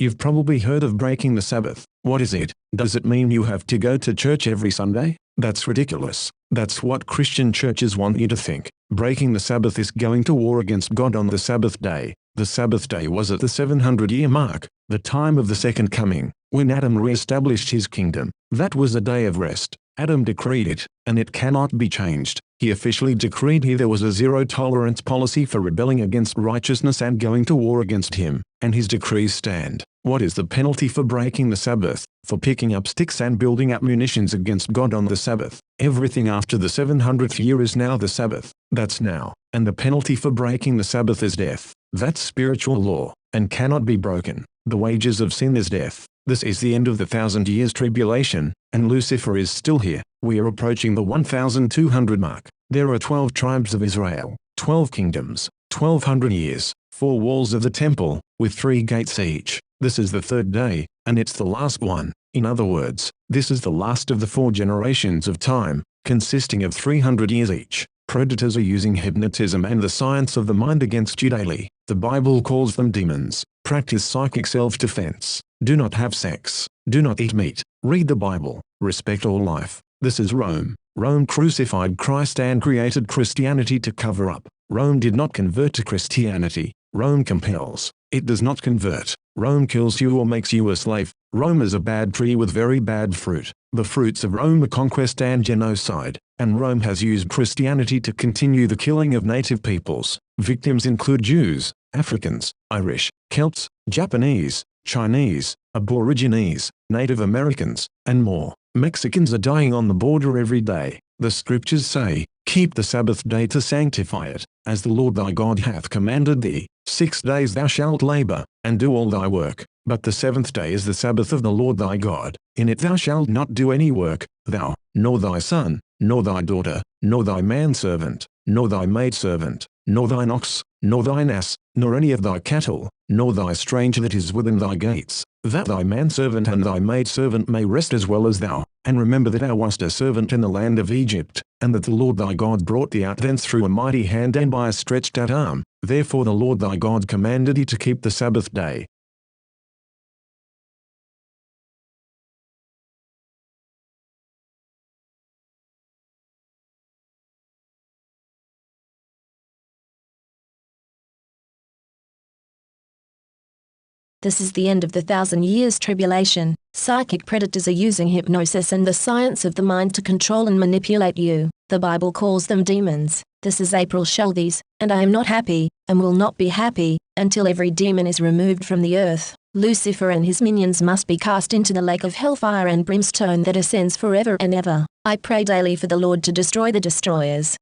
You've probably heard of breaking the Sabbath. What is it? Does it mean you have to go to church every Sunday? That's ridiculous. That's what Christian churches want you to think. Breaking the Sabbath is going to war against God on the Sabbath day. The Sabbath day was at the 700-year mark, the time of the second coming, when Adam re-established his kingdom. That was a day of rest. Adam decreed it, and it cannot be changed. He officially decreed there was a zero-tolerance policy for rebelling against righteousness and going to war against him, and his decrees stand. What is the penalty for breaking the Sabbath? For picking up sticks and building up munitions against God on the Sabbath. Everything after the 700th year is now the Sabbath. That's now. And the penalty for breaking the Sabbath is death. That's spiritual law, and cannot be broken. The wages of sin is death. This is the end of the 1,000 years tribulation, and Lucifer is still here. We are approaching the 1,200 mark. There are 12 tribes of Israel, 12 kingdoms, 1,200 years, 4 walls of the temple, with 3 gates each. This is the third day, and it's the last one. In other words, this is the last of the 4 generations of time, consisting of 300 years each. Predators are using hypnotism and the science of the mind against you daily. The Bible calls them demons. Practice psychic self-defense. Do not have sex. Do not eat meat. Read the Bible. Respect all life. This is Rome. Rome crucified Christ and created Christianity to cover up. Rome did not convert to Christianity. Rome compels. It does not convert. Rome kills you or makes you a slave. Rome is a bad tree with very bad fruit. The fruits of Rome are conquest and genocide, and Rome has used Christianity to continue the killing of native peoples. Victims include Jews, Africans, Irish, Celts, Japanese, Chinese, Aborigines, Native Americans, and more. Mexicans are dying on the border every day. The scriptures say, "Keep the Sabbath day to sanctify it, as the Lord thy God hath commanded thee. 6 days thou shalt labor, and do all thy work. But the 7th day is the Sabbath of the Lord thy God. In it thou shalt not do any work, thou, nor thy son, nor thy daughter, nor thy manservant, nor thy maidservant, nor thine ox, nor thine ass, nor any of thy cattle, nor thy stranger that is within thy gates, that thy manservant and thy maidservant may rest as well as thou. And remember that thou wast a servant in the land of Egypt, and that the Lord thy God brought thee out thence through a mighty hand and by a stretched out arm. Therefore the Lord thy God commanded thee to keep the Sabbath day." This is the end of the 1,000 years tribulation. Psychic predators are using hypnosis and the science of the mind to control and manipulate you. The Bible calls them demons. This is April Schulthies, and I am not happy, and will not be happy, until every demon is removed from the earth. Lucifer and his minions must be cast into the lake of hellfire and brimstone that ascends forever and ever. I pray daily for the Lord to destroy the destroyers.